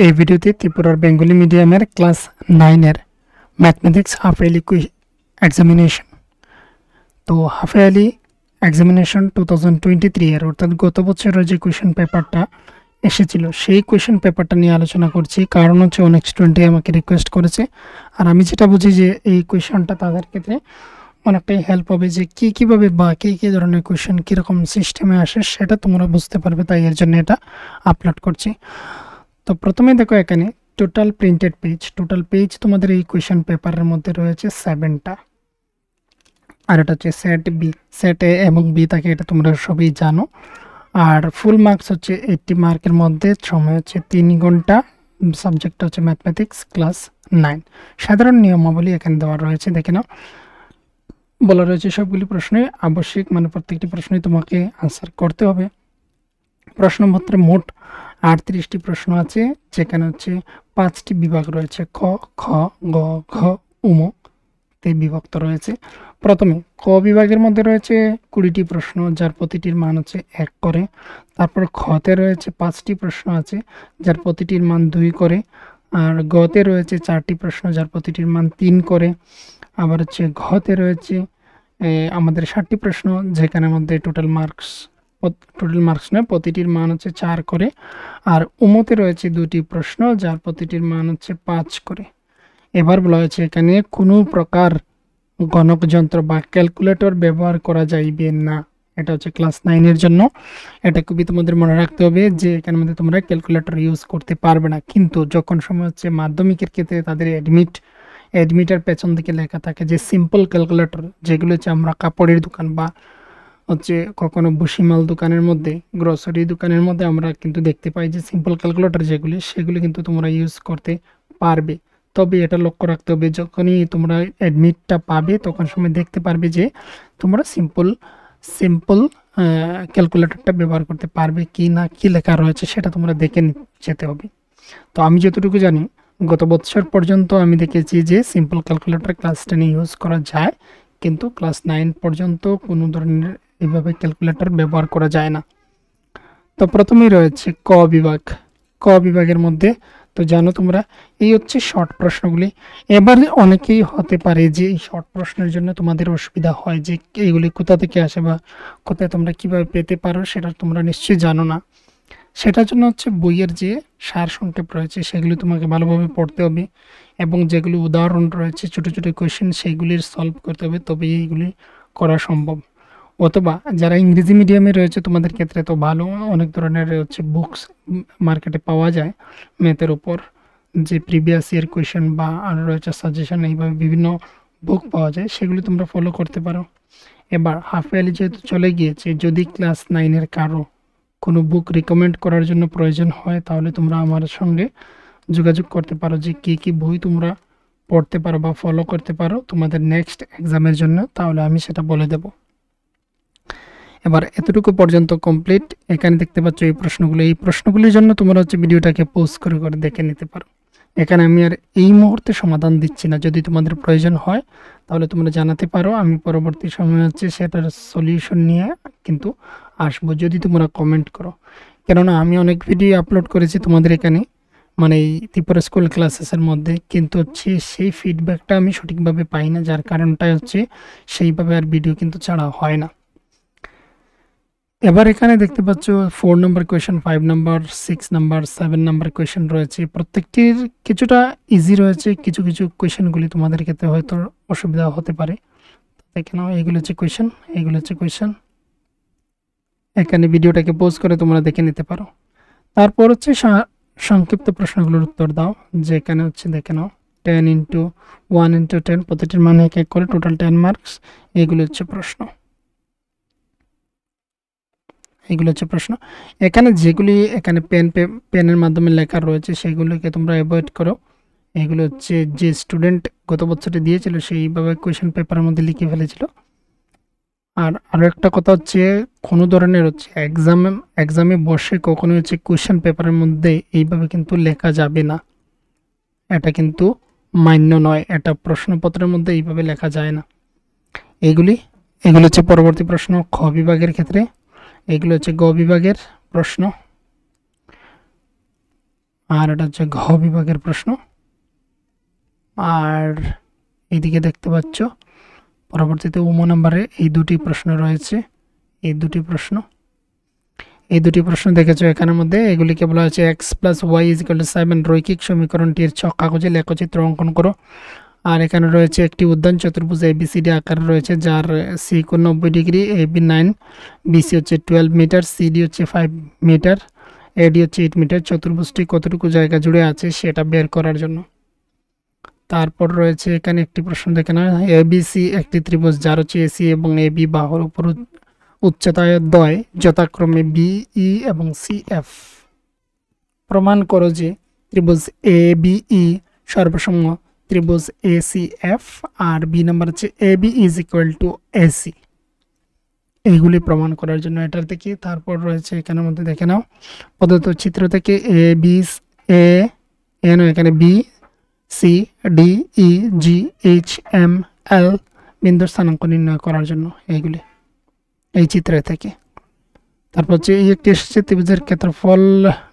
এই ভিডিওতে ত্রিপুরার বেঙ্গলি মিডিয়ামের ক্লাস 9 এর ম্যাথমেটিক্স হাফ ইয়ারলি এক্সামিনেশন। তো হাফ ইয়ারলি এক্সামিনেশন 2023 এর অর্থাৎ গত বছরের যে কোয়েশ্চেন পেপারটা এসেছিল সেই কোয়েশ্চেন পেপারটা নিয়ে আলোচনা করছি। কারণ হচ্ছে অনেক স্টুডেন্টই আমাকে রিকোয়েস্ট করেছে, আর আমি যেটা বুঝি যে এই কোয়েশ্চেনটা তাদের ক্ষেত্রে অনেকটাই হেল্প হবে, যে কীভাবে বা কী ধরনের কোয়েশ্চেন কীরকম সিস্টেমে আসে সেটা তোমরা বুঝতে পারবে, তাই এর জন্য এটা আপলোড করছি। তো প্রথমে দেখো এখানে টোটাল প্রিন্টেড পেজ তোমাদের এই কোয়েশ্চেন পেপারের মধ্যে রয়েছে 7টা, আর এটা হচ্ছে সেট এ এবং বি থাকে, এটা তোমরা সবই জানো। আর ফুল মার্কস হচ্ছে 80 মার্কের মধ্যে, সময় হচ্ছে 3 ঘন্টা, সাবজেক্ট হচ্ছে ম্যাথমেটিক্স ক্লাস 9। সাধারণ নিয়মাবলী এখানে দেওয়া রয়েছে, দেখে নাও। বলা রয়েছে সবগুলি প্রশ্নে আবশ্যিক, মানে প্রত্যেকটি প্রশ্নই তোমাকে আনসার করতে হবে। প্রশ্নপত্রে মোট 38টি প্রশ্ন আছে, যেখানে হচ্ছে 5টি বিভাগ রয়েছে, ক, খ, গ, ঘ, উম তে বিভক্ত রয়েছে। প্রথমে ক বিভাগের মধ্যে রয়েছে 20টি প্রশ্ন, যার প্রতিটির মান হচ্ছে 1 করে। তারপর খতে রয়েছে 5টি প্রশ্ন আছে, যার প্রতিটির মান 2 করে। আর গতে রয়েছে 4টি প্রশ্ন, যার প্রতিটির মান 3 করে। আবার হচ্ছে ঘতে রয়েছে আমাদের 60টি প্রশ্ন, যেখানের মধ্যে টোটাল মার্কস নয়, প্রতিটির মান হচ্ছে 4 করে। আর উমতে রয়েছে 2টি প্রশ্ন, যার প্রতিটির মান হচ্ছে 5 করে। এবার বলা হয়েছে এখানে কোনো প্রকার গণক যন্ত্র বা ক্যালকুলেটর ব্যবহার করা যাইবে না। এটা হচ্ছে ক্লাস 9 এর জন্য। এটা খুবই তোমাদের মনে রাখতে হবে যে এখানের মধ্যে তোমরা ক্যালকুলেটর ইউজ করতে পারবে না। কিন্তু যখন সময় হচ্ছে মাধ্যমিকের ক্ষেত্রে তাদের অ্যাডমিটার পেছন দিকে লেখা থাকে যে সিম্পল ক্যালকুলেটর, যেগুলো হচ্ছে আমরা কাপড়ের দোকান বা হচ্ছে কখনো ভুসিমাল দোকানের মধ্যে, গ্রসারি দোকানের মধ্যে আমরা কিন্তু দেখতে পাই যে সিম্পল ক্যালকুলেটর সেগুলি কিন্তু তোমরা ইউজ করতে পারবে। তবে এটা লক্ষ্য রাখতে হবে, যখনই তোমরা অ্যাডমিটটা পাবে তখন সময় দেখতে পারবে যে তোমরা সিম্পল ক্যালকুলেটরটা ব্যবহার করতে পারবে কি না, কি লেখা রয়েছে সেটা তোমরা দেখে যেতে হবে। তো আমি যতটুকু জানি গত বছর পর্যন্ত আমি দেখেছি যে সিম্পল ক্যালকুলেটর ক্লাস 10 ইউজ করা যায়, কিন্তু ক্লাস 9 পর্যন্ত কোনো ধরনের এভাবে ক্যালকুলেটর ব্যবহার করা যায় না। তো প্রথমেই রয়েছে ক বিভাগের মধ্যে তো জানো তোমরা, এই হচ্ছে শর্ট প্রশ্নগুলি। এবার অনেকেই হতে পারে যে এই শর্ট প্রশ্নের জন্য তোমাদের অসুবিধা হয় যে এইগুলি কোথা থেকে আসে বা কোথায় তোমরা কিভাবে পেতে পারো, সেটা তোমরা নিশ্চয়ই জানো না। সেটার জন্য হচ্ছে বইয়ের যে সার সংক্ষেপ রয়েছে সেগুলি তোমাকে ভালোভাবে পড়তে হবে, এবং যেগুলি উদাহরণ রয়েছে ছোটো ছোটো কোয়েশ্চেন সেইগুলির সলভ করতে হবে, তবে এইগুলি করা সম্ভব। অথবা যারা ইংরেজি মিডিয়ামে রয়েছে তোমাদের ক্ষেত্রে তো ভালো, অনেক ধরনের হচ্ছে বুকস মার্কেটে পাওয়া যায় ম্যাথের উপর, যে প্রিভিয়াস ইয়ার কোয়েশ্চেন বা আর রয়েছে সাজেশন, এইভাবে বিভিন্ন বুক পাওয়া যায়, সেগুলি তোমরা ফলো করতে পারো। এবার হাফ ইয়ারলি যেহেতু চলে গিয়েছে, যদি ক্লাস 9-এর কারো কোনো বুক রিকমেন্ড করার জন্য প্রয়োজন হয়, তাহলে তোমরা আমার সঙ্গে যোগাযোগ করতে পারো যে কী বই তোমরা পড়তে পারো বা ফলো করতে পারো তোমাদের নেক্সট এক্সামের জন্য, তাহলে আমি সেটা বলে দেব। এবার এতটুকু পর্যন্ত কমপ্লিট। এখানে দেখতে পাচ্ছ এই প্রশ্নগুলির জন্য তোমরা হচ্ছে ভিডিওটাকে পজ করে দেখে নিতে পারো। এখানে আমি আর এই মুহূর্তে সমাধান দিচ্ছি না, যদি তোমাদের প্রয়োজন হয় তাহলে তোমরা জানাতে পারো, আমি পরবর্তী সময় হচ্ছে সেটার সলিউশন নিয়ে কিন্তু আসবো, যদি তোমরা কমেন্ট করো। কেননা আমি অনেক ভিডিও আপলোড করেছি তোমাদের এখানে, মানে এই ত্রিপুরা স্কুল ক্লাসেসের মধ্যে, কিন্তু হচ্ছে সেই ফিডব্যাকটা আমি সঠিকভাবে পাই না, যার কারণটাই হচ্ছে সেইভাবে আর ভিডিও কিন্তু ছাড়া হয় না। এবার এখানে দেখতে পাচ্ছ 4 নম্বর কোয়েশ্চেন, 5 নম্বর, 6 নম্বর, 7 নম্বর কোয়েশ্চেন রয়েছে। প্রত্যেকটির কিছুটা ইজি রয়েছে, কিছু কোয়েশ্চেনগুলি তোমাদের ক্ষেত্রে হয়তো অসুবিধা হতে পারে। দেখে নাও, এইগুলো হচ্ছে কোয়েশ্চেন। এখানে ভিডিওটাকে পজ করে তোমরা দেখে নিতে পারো। তারপর হচ্ছে সংক্ষিপ্ত প্রশ্নগুলোর উত্তর দাও, যেখানে হচ্ছে দেখে নাও 10 × 1 × 10, প্রতিটির মান 1 করে, টোটাল 10 মার্কস। এইগুলো হচ্ছে প্রশ্ন। এখানে যেগুলি এখানে পেনের মাধ্যমে লেখা রয়েছে সেগুলোকে তোমরা অ্যাভয়েড করো। এগুলো হচ্ছে যে স্টুডেন্ট গত বছরে দিয়েছিল সেইভাবে কোয়েশ্চেন পেপারের মধ্যে লিখে ফেলেছিল। আর আরও একটা কথা হচ্ছে, কোনো ধরনের হচ্ছে এক্সামে বসে কখনো হচ্ছে কোয়েশ্চেন পেপারের মধ্যে এইভাবে কিন্তু লেখা যাবে না, এটা কিন্তু মান্য নয়, এটা প্রশ্নপত্রের মধ্যে এইভাবে লেখা যায় না। এগুলো হচ্ছে পরবর্তী প্রশ্ন খ বিভাগের ক্ষেত্রে। এগুলো হচ্ছে গ বিভাগের প্রশ্ন। আর এটা হচ্ছে ঘ বিভাগের প্রশ্ন। আর এইদিকে দেখতে পাচ্ছ পরবর্তীতে উম নাম্বারে এই দুটি প্রশ্ন রয়েছে। এই দুটি প্রশ্ন দেখেছো এখানের মধ্যে। এগুলিকে বলা হয়েছে x+y=7 রৈখিক সমীকরণটির ছক কাগজে লেখচিত্র অঙ্কন করো। আর এখানে রয়েছে একটি উদ্যান চতুর্ভুজ ABCD আকার রয়েছে, যার সি কোণ 90 ডিগ্রি, AB 9, BC হচ্ছে 12 মিটার, CD হচ্ছে 5 মিটার, AD হচ্ছে 8 মিটার। চতুর্ভুজটি কতটুকু জায়গা জুড়ে আছে সেটা বের করার জন্য। তারপর রয়েছে এখানে একটি প্রশ্ন দেখে না, ABC একটি ত্রিভুজ যার হচ্ছে AC এবং AB বাহুর উপর উচ্চতায় দ্বয় যথাক্রমে BE এবং CF। প্রমাণ করো যে ত্রিভুজ ABE সর্বসম ত্রিভুজ ACF। আর বি নাম্বার হচ্ছে AB = AC। এইগুলি প্রমাণ করার জন্য এটার থেকে। তারপর রয়েছে এখানের মধ্যে দেখে নাও প্রদত্ত চিত্র থেকে এখানে B C D E G H M L বিন্দুর স্থানাঙ্ক নির্ণয় করার জন্য এইগুলি এই চিত্র থেকে। তারপর হচ্ছে এই একটি এসেছে ত্রিভুজের ক্ষেত্রফল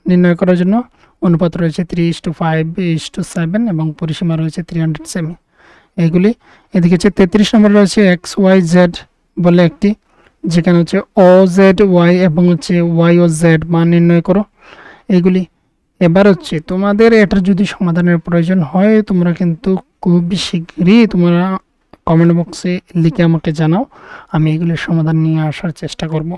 নির্ণয় করার জন্য অনুপাত রয়েছে 3:5:7 এবং পরিসীমা রয়েছে 300 সেমি। এইগুলি এদিকে হচ্ছে 33 নম্বর রয়েছে XYZ বলে একটি, যেখানে হচ্ছে OZY এবং হচ্ছে YOZ মান নির্ণয় করো। এইগুলি এবার হচ্ছে তোমাদের এটার যদি সমাধানের প্রয়োজন হয় তোমরা কিন্তু খুব শীঘ্রই তোমরা কমেন্ট বক্সে লিখে আমাকে জানাও, আমি এগুলির সমাধান নিয়ে আসার চেষ্টা করব।